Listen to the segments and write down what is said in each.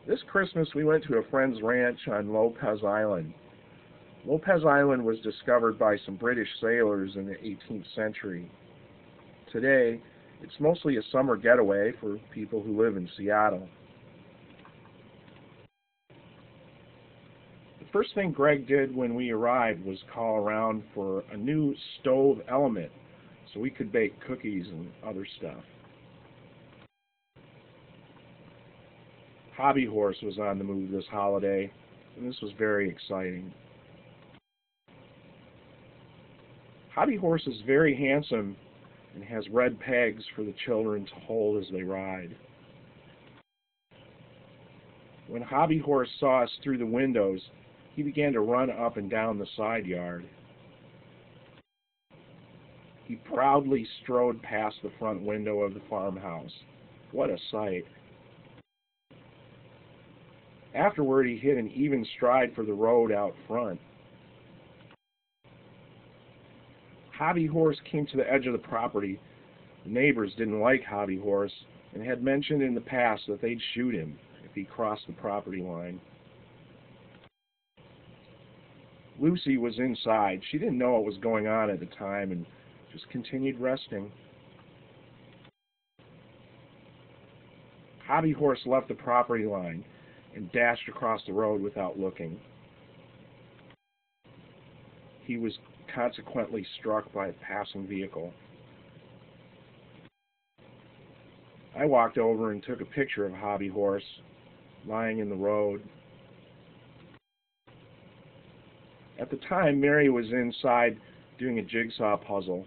This Christmas we went to a friend's ranch on Lopez Island. Lopez Island was discovered by some British sailors in the 18th century. Today, it's mostly a summer getaway for people who live in Seattle. The first thing Greg did when we arrived was call around for a new stove element so we could bake cookies and other stuff. Hobbie Horse was on the move this holiday, and this was very exciting. Hobbie Horse is very handsome and has red pegs for the children to hold as they ride. When Hobbie Horse saw us through the windows, he began to run up and down the side yard. He proudly strode past the front window of the farmhouse. What a sight! Afterward, he hit an even stride for the road out front. Hobbie Horse came to the edge of the property. The neighbors didn't like Hobbie Horse and had mentioned in the past that they'd shoot him if he crossed the property line. Lucy was inside. She didn't know what was going on at the time and just continued resting. Hobbie Horse left the property line and dashed across the road without looking. He was consequently struck by a passing vehicle. I walked over and took a picture of Hobbie Horse lying in the road. At the time, Mary was inside doing a jigsaw puzzle.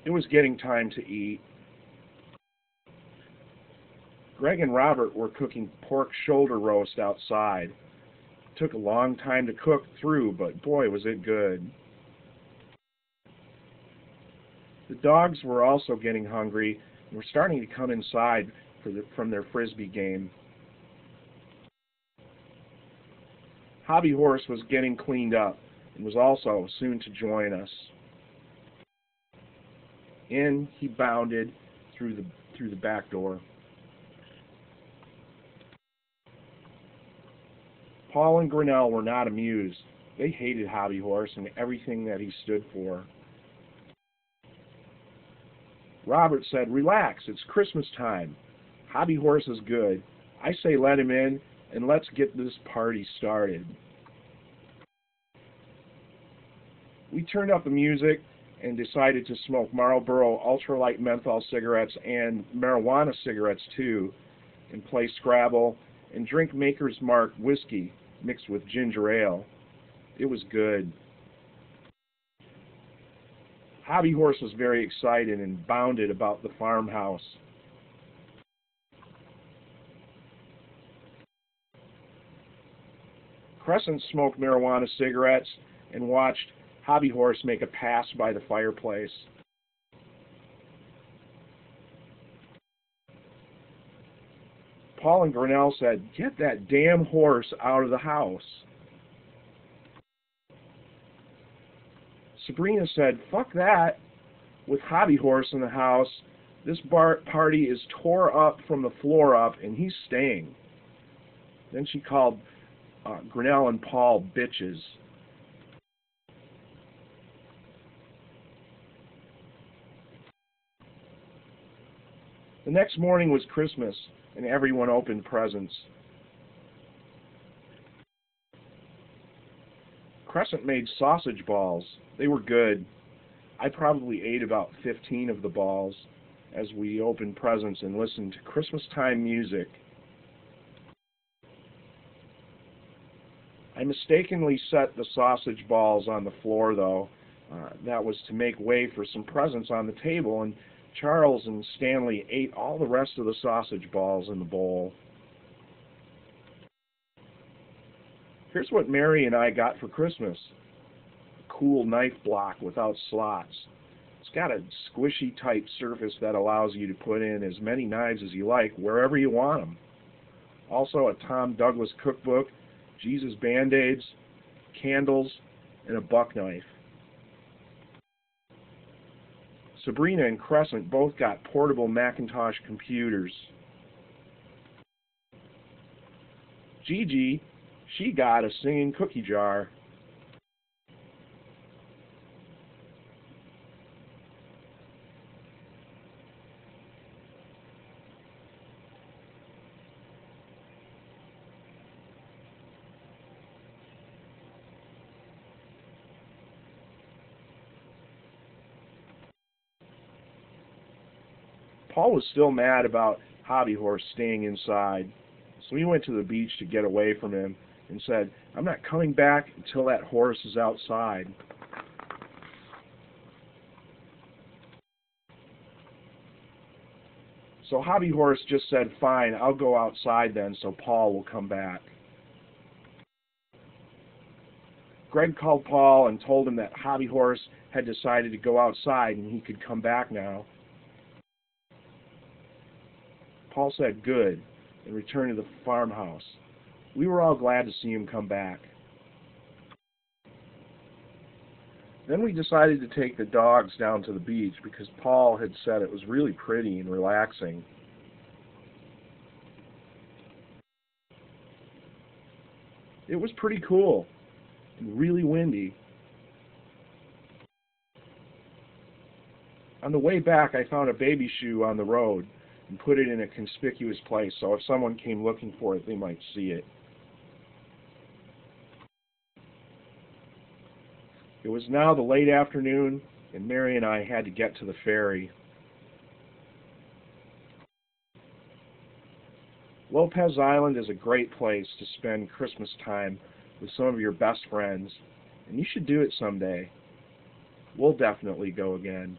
It was getting time to eat. Greg and Robert were cooking pork shoulder roast outside. It took a long time to cook through, but boy, was it good. The dogs were also getting hungry and were starting to come inside from their frisbee game. Hobbie Horse was getting cleaned up and was also soon to join us. In he bounded through the back door. Paul and Grinnell were not amused. They hated Hobbie Horse and everything that he stood for. Robert said, "Relax, it's Christmas time. Hobbie Horse is good. I say let him in and let's get this party started." We turned up the music and decided to smoke Marlboro ultralight menthol cigarettes and marijuana cigarettes too, and play Scrabble and drink Maker's Mark whiskey mixed with ginger ale. It was good. Hobbie Horse was very excited and bounded about the farmhouse. Crescent smoked marijuana cigarettes and watched Hobbie Horse make a pass by the fireplace. Paul and Grinnell said, "Get that damn horse out of the house." Sabrina said, "Fuck that. With Hobbie Horse in the house, this party is tore up from the floor up and he's staying." Then she called Grinnell and Paul bitches. The next morning was Christmas, and everyone opened presents. Crescent made sausage balls. They were good. I probably ate about 15 of the balls as we opened presents and listened to Christmastime music. I mistakenly set the sausage balls on the floor, though. That was to make way for some presents on the table, and Charles and Stanley ate all the rest of the sausage balls in the bowl. Here's what Mary and I got for Christmas. A cool knife block without slots. It's got a squishy type surface that allows you to put in as many knives as you like wherever you want them. Also a Tom Douglas cookbook, Jesus Band-Aids, candles, and a buck knife. Sabrina and Crescent both got portable Macintosh computers. Gigi, she got a singing cookie jar. Paul was still mad about Hobby Horse staying inside, so he went to the beach to get away from him and said, "I'm not coming back until that horse is outside." So Hobby Horse just said, "Fine, I'll go outside then so Paul will come back." Greg called Paul and told him that Hobby Horse had decided to go outside and he could come back now. Paul said, "Good," and returned to the farmhouse. We were all glad to see him come back. Then we decided to take the dogs down to the beach because Paul had said it was really pretty and relaxing. It was pretty cool and really windy. On the way back, I found a baby shoe on the road and put it in a conspicuous place so if someone came looking for it, they might see it. It was now the late afternoon, and Mary and I had to get to the ferry. Lopez Island is a great place to spend Christmas time with some of your best friends, and you should do it someday. We'll definitely go again.